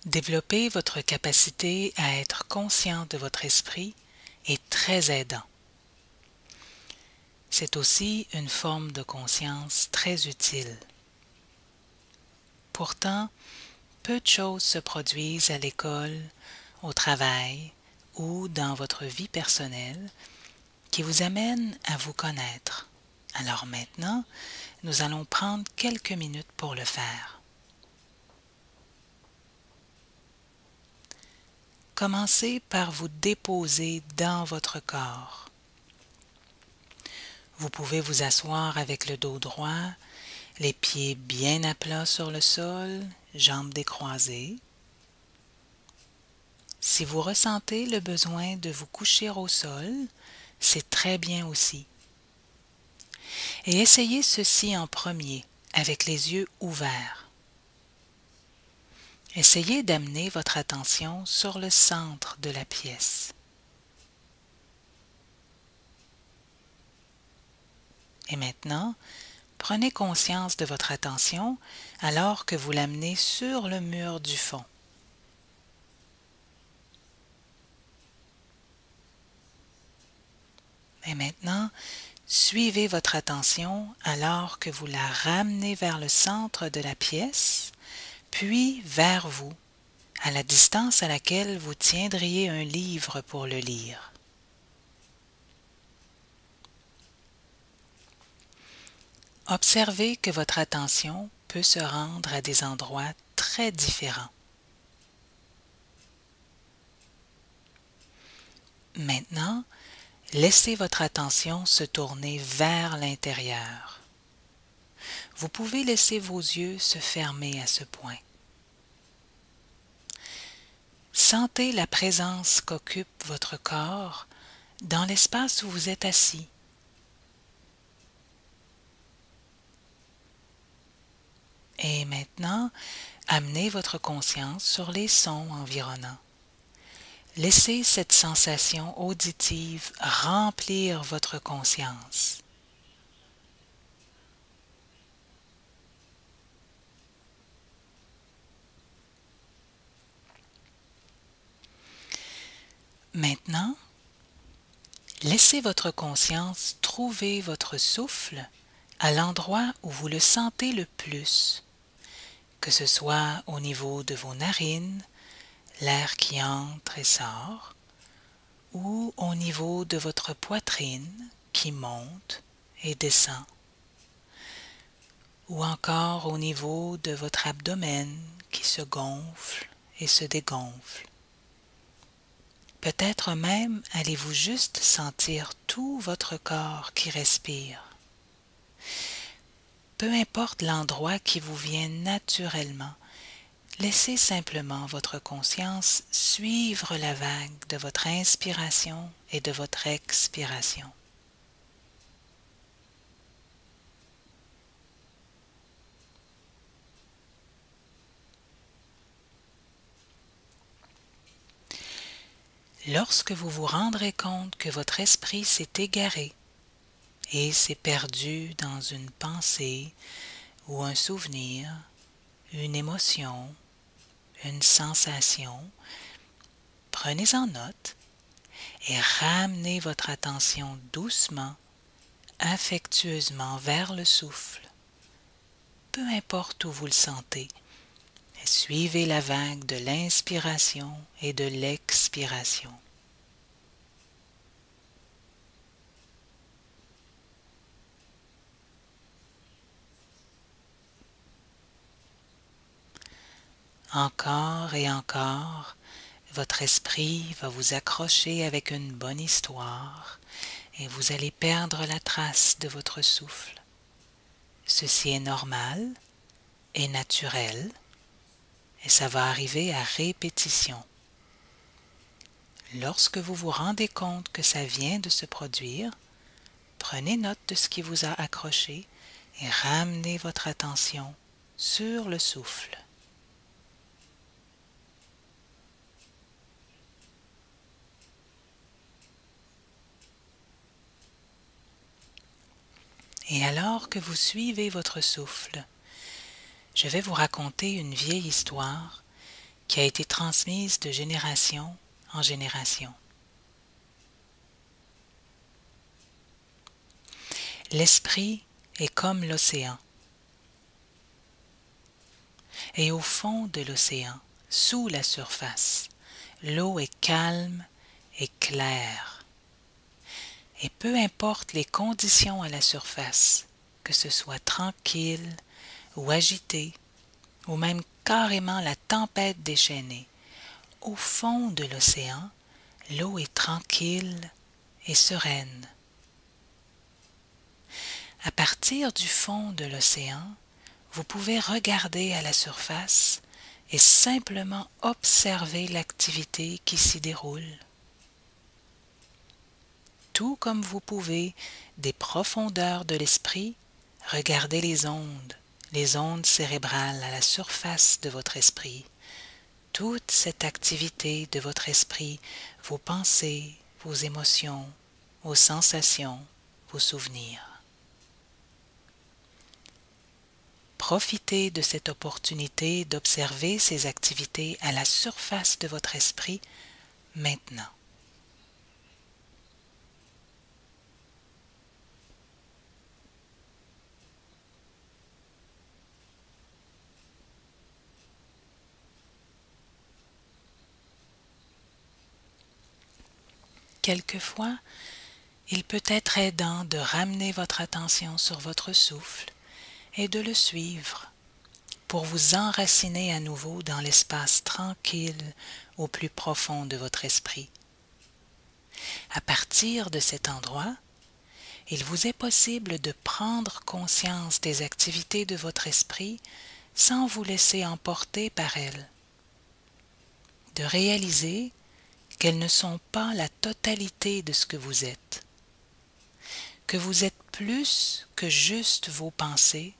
Développer votre capacité à être conscient de votre esprit est très aidant. C'est aussi une forme de conscience très utile. Pourtant, peu de choses se produisent à l'école, au travail ou dans votre vie personnelle qui vous amènent à vous connaître. Alors maintenant, nous allons prendre quelques minutes pour le faire. Commencez par vous déposer dans votre corps. Vous pouvez vous asseoir avec le dos droit, les pieds bien à plat sur le sol, jambes décroisées. Si vous ressentez le besoin de vous coucher au sol, c'est très bien aussi. Et essayez ceci en premier, avec les yeux ouverts. Essayez d'amener votre attention sur le centre de la pièce. Et maintenant, prenez conscience de votre attention alors que vous l'amenez sur le mur du fond. Et maintenant, suivez votre attention alors que vous la ramenez vers le centre de la pièce, puis vers vous, à la distance à laquelle vous tiendriez un livre pour le lire. Observez que votre attention peut se rendre à des endroits très différents. Maintenant, laissez votre attention se tourner vers l'intérieur. Vous pouvez laisser vos yeux se fermer à ce point. Sentez la présence qu'occupe votre corps dans l'espace où vous êtes assis. Et maintenant, amenez votre conscience sur les sons environnants. Laissez cette sensation auditive remplir votre conscience. Maintenant, laissez votre conscience trouver votre souffle à l'endroit où vous le sentez le plus, que ce soit au niveau de vos narines, l'air qui entre et sort, ou au niveau de votre poitrine qui monte et descend, ou encore au niveau de votre abdomen qui se gonfle et se dégonfle. Peut-être même allez-vous juste sentir tout votre corps qui respire. Peu importe l'endroit qui vous vient naturellement, laissez simplement votre conscience suivre la vague de votre inspiration et de votre expiration. Lorsque vous vous rendrez compte que votre esprit s'est égaré et s'est perdu dans une pensée ou un souvenir, une émotion, une sensation, prenez-en note et ramenez votre attention doucement, affectueusement vers le souffle. Peu importe où vous le sentez, suivez la vague de l'inspiration et de l'expiration. Encore et encore, votre esprit va vous accrocher avec une bonne histoire et vous allez perdre la trace de votre souffle. Ceci est normal et naturel et ça va arriver à répétition. Lorsque vous vous rendez compte que ça vient de se produire, prenez note de ce qui vous a accroché et ramenez votre attention sur le souffle. Et alors que vous suivez votre souffle, je vais vous raconter une vieille histoire qui a été transmise de génération en génération. L'esprit est comme l'océan. Et au fond de l'océan, sous la surface, l'eau est calme et claire. Et peu importe les conditions à la surface, que ce soit tranquille ou agité, ou même carrément la tempête déchaînée, au fond de l'océan, l'eau est tranquille et sereine. À partir du fond de l'océan, vous pouvez regarder à la surface et simplement observer l'activité qui s'y déroule. Tout comme vous pouvez, des profondeurs de l'esprit, regarder les ondes cérébrales à la surface de votre esprit. Toute cette activité de votre esprit, vos pensées, vos émotions, vos sensations, vos souvenirs. Profitez de cette opportunité d'observer ces activités à la surface de votre esprit maintenant. Quelquefois, il peut être aidant de ramener votre attention sur votre souffle et de le suivre pour vous enraciner à nouveau dans l'espace tranquille au plus profond de votre esprit. À partir de cet endroit, il vous est possible de prendre conscience des activités de votre esprit sans vous laisser emporter par elles, de réaliser qu'elles ne sont pas la totalité de ce que vous êtes, que vous êtes plus que juste vos pensées,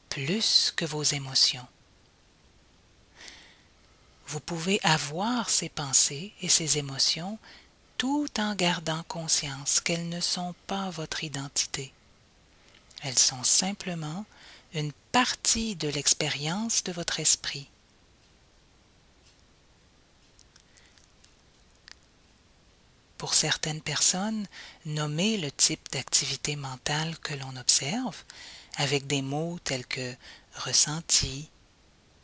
plus que vos émotions. Vous pouvez avoir ces pensées et ces émotions tout en gardant conscience qu'elles ne sont pas votre identité. Elles sont simplement une partie de l'expérience de votre esprit. Pour certaines personnes, nommer le type d'activité mentale que l'on observe, avec des mots tels que ressenti,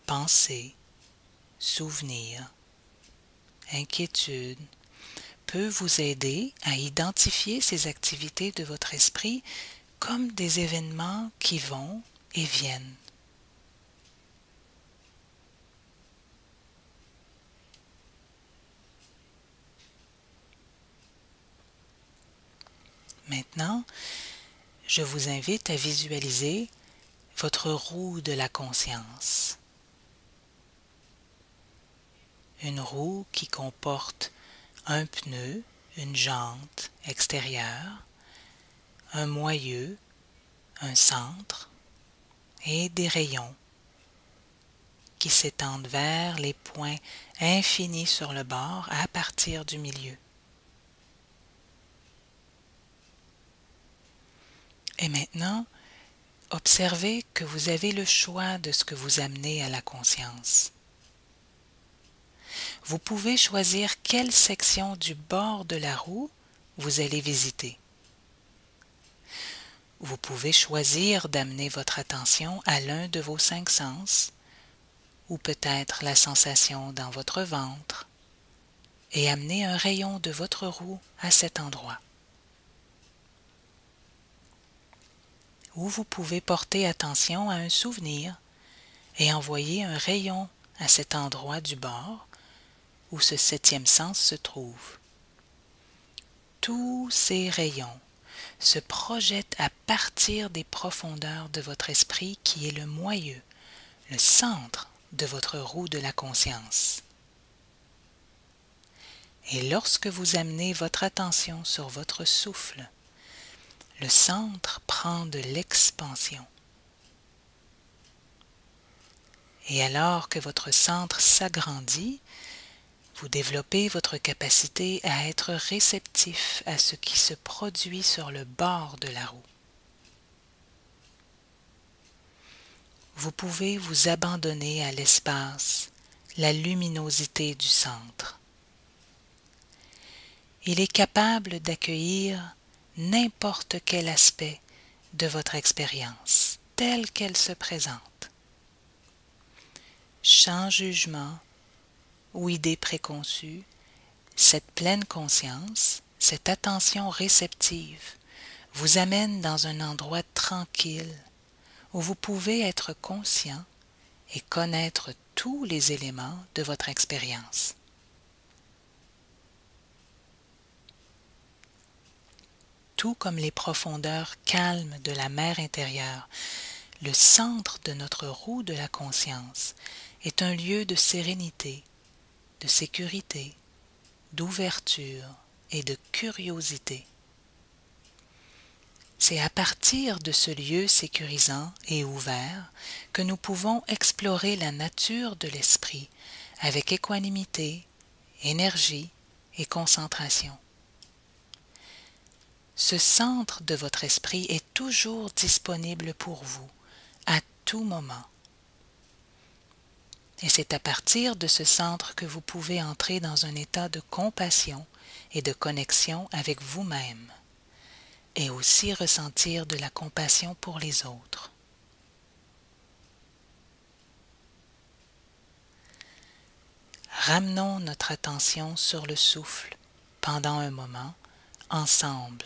pensée, souvenir, inquiétude, peut vous aider à identifier ces activités de votre esprit comme des événements qui vont et viennent. Maintenant, je vous invite à visualiser votre roue de la conscience. Une roue qui comporte un pneu, une jante extérieure, un moyeu, un centre et des rayons qui s'étendent vers les points infinis sur le bord à partir du milieu. Et maintenant, observez que vous avez le choix de ce que vous amenez à la conscience. Vous pouvez choisir quelle section du bord de la roue vous allez visiter. Vous pouvez choisir d'amener votre attention à l'un de vos 5 sens, ou peut-être la sensation dans votre ventre, et amener un rayon de votre roue à cet endroit. Ou vous pouvez porter attention à un souvenir et envoyer un rayon à cet endroit du bord où ce 7e sens se trouve. Tous ces rayons se projettent à partir des profondeurs de votre esprit qui est le moyeu, le centre de votre roue de la conscience. Et lorsque vous amenez votre attention sur votre souffle, le centre prend de l'expansion. Et alors que votre centre s'agrandit, vous développez votre capacité à être réceptif à ce qui se produit sur le bord de la roue. Vous pouvez vous abandonner à l'espace la luminosité du centre. Il est capable d'accueillir n'importe quel aspect de votre expérience, telle qu'elle se présente. Sans jugement ou idée préconçue, cette pleine conscience, cette attention réceptive, vous amène dans un endroit tranquille où vous pouvez être conscient et connaître tous les éléments de votre expérience. Tout comme les profondeurs calmes de la mer intérieure, le centre de notre roue de la conscience est un lieu de sérénité, de sécurité, d'ouverture et de curiosité. C'est à partir de ce lieu sécurisant et ouvert que nous pouvons explorer la nature de l'esprit avec équanimité, énergie et concentration. Ce centre de votre esprit est toujours disponible pour vous, à tout moment. Et c'est à partir de ce centre que vous pouvez entrer dans un état de compassion et de connexion avec vous-même, et aussi ressentir de la compassion pour les autres. Ramenons notre attention sur le souffle pendant un moment, ensemble.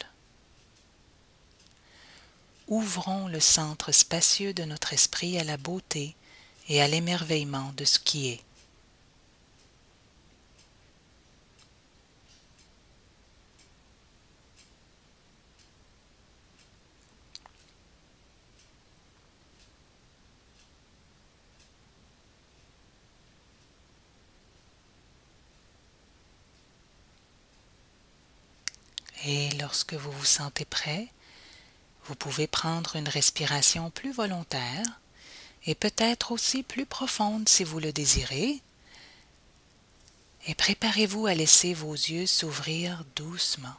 Ouvrons le centre spacieux de notre esprit à la beauté et à l'émerveillement de ce qui est. Et lorsque vous vous sentez prêt, vous pouvez prendre une respiration plus volontaire et peut-être aussi plus profonde si vous le désirez. Et préparez-vous à laisser vos yeux s'ouvrir doucement.